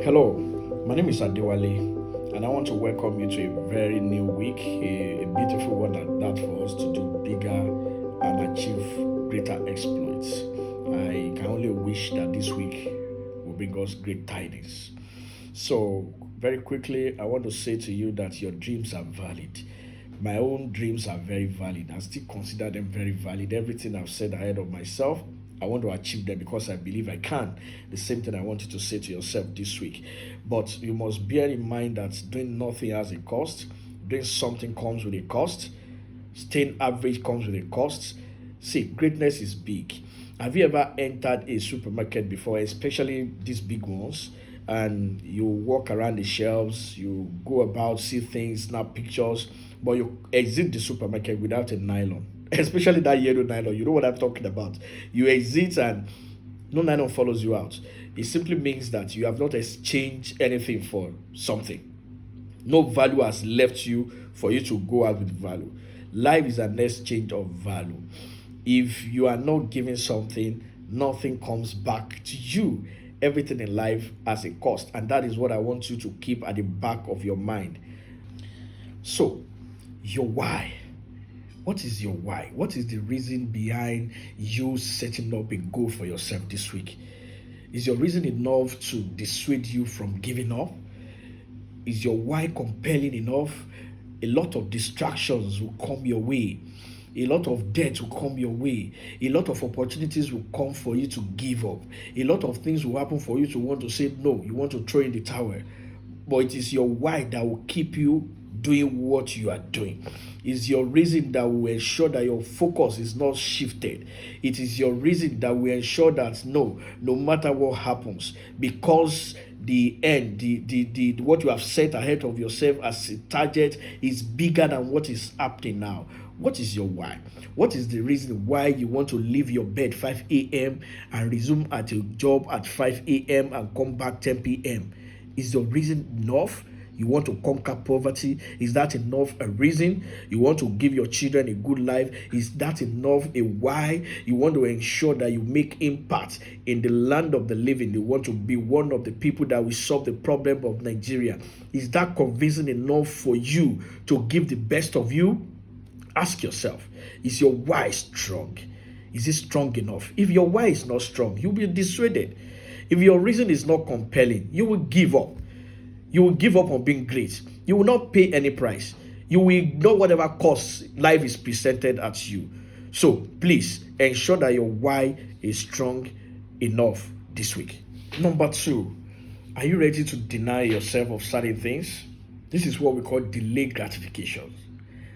Hello, my name is Adewale, and I want to welcome you to a very new week, a beautiful one at that for us to do bigger and achieve greater exploits. I can only wish that this week will bring us great tidings. So, very quickly, I want to say to you that your dreams are valid. My own dreams are very valid. I still consider them very valid. Everything I've said ahead of myself, I want to achieve them because I believe I can. The same thing I want you to say to yourself this week. But you must bear in mind that doing nothing has a cost. Doing something comes with a cost. Staying average comes with a cost. See, greatness is big. Have you ever entered a supermarket before, especially these big ones? And you walk around the shelves, you go about, see things, snap pictures, but you exit the supermarket without a nylon, especially that yellow nylon. You know what I'm talking about. You exit and no nylon follows you out. It simply means that you have not exchanged anything for something. No value has left you for you to go out with value. Life is an exchange of value. If you are not giving something, nothing comes back to you. Everything in life has a cost, and that is what I want you to keep at the back of your mind. So, your why. What is your why? What is the reason behind you setting up a goal for yourself this week? Is your reason enough to dissuade you from giving up? Is your why compelling enough? A lot of distractions will come your way. A lot of debt will come your way. A lot of opportunities will come for you to give up. A lot of things will happen for you to want to say no. You want to throw in the towel. But it is your why that will keep you doing what you are doing. It's your reason that will ensure that your focus is not shifted. It is your reason that will ensure that no matter what happens, because the end, the what you have set ahead of yourself as a target is bigger than what is happening now. What is your why? What is the reason why you want to leave your bed 5 a.m. and resume at your job at 5 a.m. and come back 10 p.m.? Is your reason enough? You want to conquer poverty? Is that enough a reason? You want to give your children a good life? Is that enough a why? You want to ensure that you make impact in the land of the living. You want to be one of the people that will solve the problem of Nigeria. Is that convincing enough for you to give the best of you? Ask yourself, is your why strong? Is it strong enough? If your why is not strong, you'll be dissuaded. If your reason is not compelling, you will give up. You will give up on being great. You will not pay any price. You will ignore whatever cost life is presented at you. So please ensure that your why is strong enough this week. Number two, are you ready to deny yourself of certain things? This is what we call delayed gratification.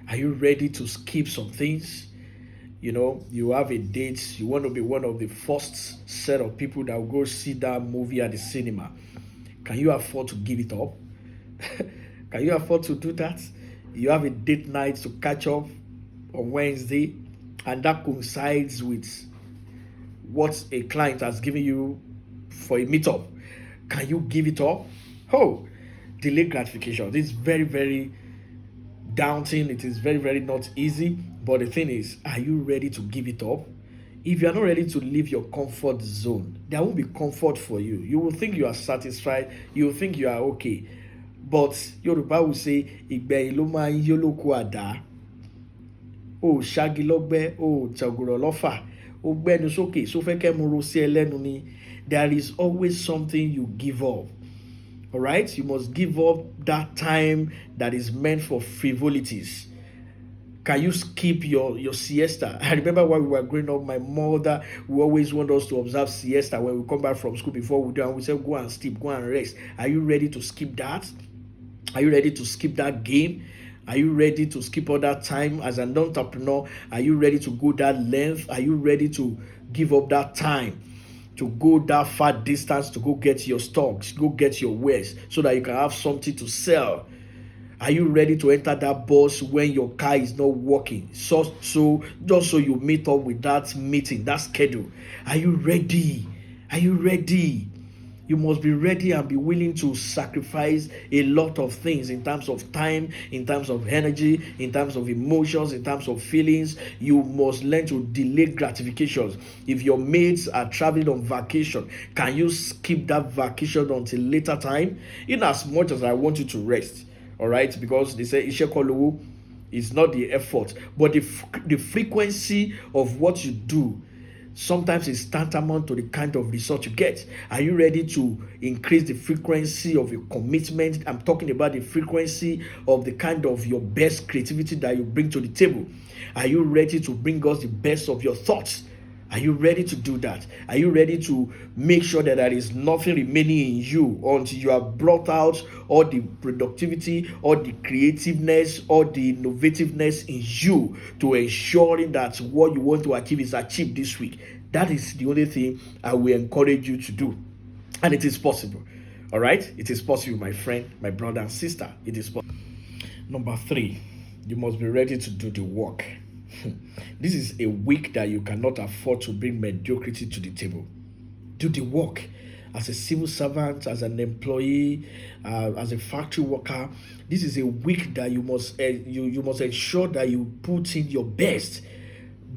Are you ready to skip some things? You have a date, you want to be one of the first set of people that will go see that movie at the cinema. Can you afford to give it up? Can you afford to do that? You have a date night to catch up on Wednesday, and that coincides with what a client has given you for a meetup. Can you give it up? Oh, delayed gratification. This is very, very daunting. It is very, very not easy. But the thing is, are you ready to give it up? If you are not ready to leave your comfort zone, there won't be comfort for you. You will think you are satisfied. You will think you are okay. But Yoruba will say, "Ìgbẹ̀yìn ló máa ń yólókù àdá. O ṣági lọ́gbẹ́, o tẹ̀gùrọ̀ lọ́fà. O gbẹ́nu sókè, so fẹ́ kẹ́ mu ro sí ẹlẹ́nu ni." There is always something you give up. All right? You must give up that time that is meant for frivolities. Can you skip your siesta? I remember when we were growing up, my mother would always want us to observe siesta when we come back from school before we do, and we say, go and sleep, go and rest. Are you ready to skip that? Are you ready to skip that game? Are you ready to skip all that time as an entrepreneur? Are you ready to go that length? Are you ready to give up that time? To go that far distance to go get your stocks, go get your wares, so that you can have something to sell? Are you ready to enter that bus when your car is not working? So just so you meet up with that meeting, that schedule. Are you ready? Are you ready? You must be ready and be willing to sacrifice a lot of things in terms of time, in terms of energy, in terms of emotions, in terms of feelings. You must learn to delay gratifications. If your mates are traveling on vacation, can you skip that vacation until later time? In as much as I want you to rest, all right? Because they say Ishe Kolowo is not the effort, but the frequency of what you do sometimes it's tantamount to the kind of result you get. Are you ready to increase the frequency of your commitment? I'm talking about the frequency of the kind of your best creativity that you bring to the table. Are you ready to bring us the best of your thoughts? Are you ready to do that? Are you ready to make sure that there is nothing remaining in you until you have brought out all the productivity, all the creativeness, all the innovativeness in you to ensuring that what you want to achieve is achieved this week? That is the only thing I will encourage you to do. And it is possible. All right? It is possible, my friend, my brother and sister. It is possible. Number 3, you must be ready to do the work. This is a week that you cannot afford to bring mediocrity to the table. Do the work. As a civil servant, as an employee, as a factory worker, this is a week that you must ensure that you put in your best.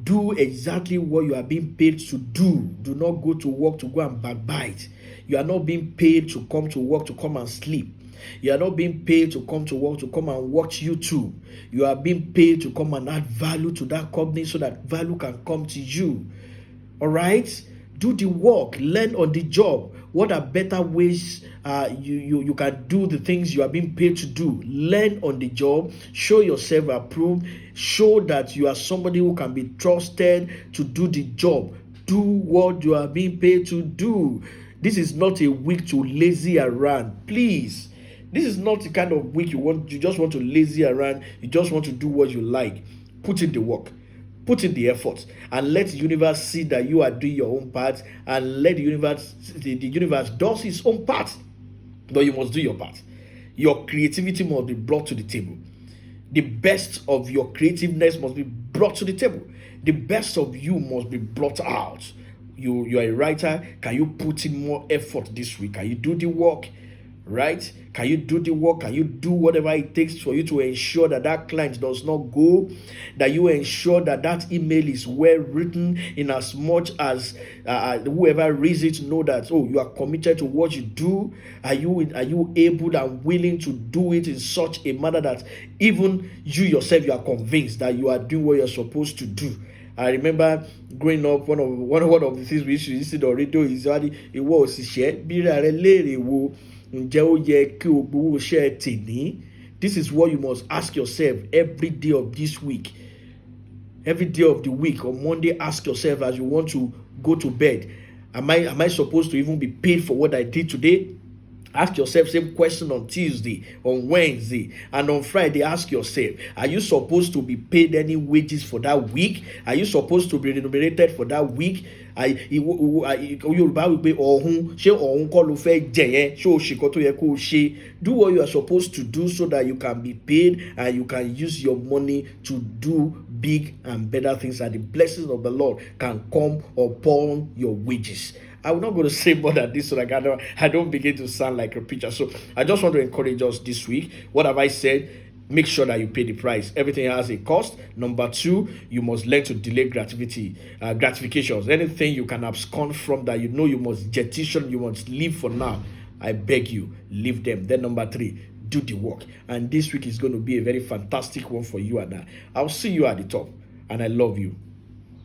Do exactly what you are being paid to do. Do not go to work to go and backbite. You are not being paid to come to work to come and sleep. You are not being paid to come to work to come and watch YouTube. You are being paid to come and add value to that company so that value can come to you. All right? Do the work. Learn on the job. What are better ways you can do the things you are being paid to do? Learn on the job. Show yourself approved. Show that you are somebody who can be trusted to do the job. Do what you are being paid to do. This is not a week to lazy around. Please. This is not the kind of week you just want to lazy around. You just want to do what you like. Put in the work. Put in the effort, and let the universe see that you are doing your own part, and let the universe does its own part. But you must do your part. Your creativity must be brought to the table. The best of your creativeness must be brought to the table. The best of you must be brought out. You are a writer. Can you put in more effort this week? Can you do the work? Right? Can you do the work? Can you do whatever it takes for you to ensure that that client does not go? That you ensure that that email is well written, in as much as whoever reads it know that, oh, you are committed to what you do. Are you able and willing to do it in such a manner that even you yourself, you are convinced that you are doing what you're supposed to do? I remember growing up, one of the things we used to listen to on radio is it was this is what you must ask yourself every day of this week. Every day of the week. On Monday, ask yourself as you want to go to bed, am I supposed to even be paid for what I did today? Ask yourself same question on Tuesday, on Wednesday, and on Friday. Ask yourself, are you supposed to be paid any wages for that week? Are you supposed to be remunerated for that week? Yorùbá wí pé ọ̀hún ṣé ọ̀hún kọ́ ló fẹ́ jẹ yẹn, ṣé o ṣe nǹkan tó yẹ kó o ṣe? Do what you are supposed to do so that you can be paid and you can use your money to do big and better things, and the blessings of the Lord can come upon your wages. I'm not going to say more than this so that I don't begin to sound like a preacher. So I just want to encourage us this week. What have I said? Make sure that you pay the price. Everything has a cost. Number 2, you must learn to delay gratifications. Anything you can abscond from that you know you must jettison, you must leave for now, I beg you, leave them. Then number 3, do the work. And this week is going to be a very fantastic one for you and I. I'll see you at the top. And I love you.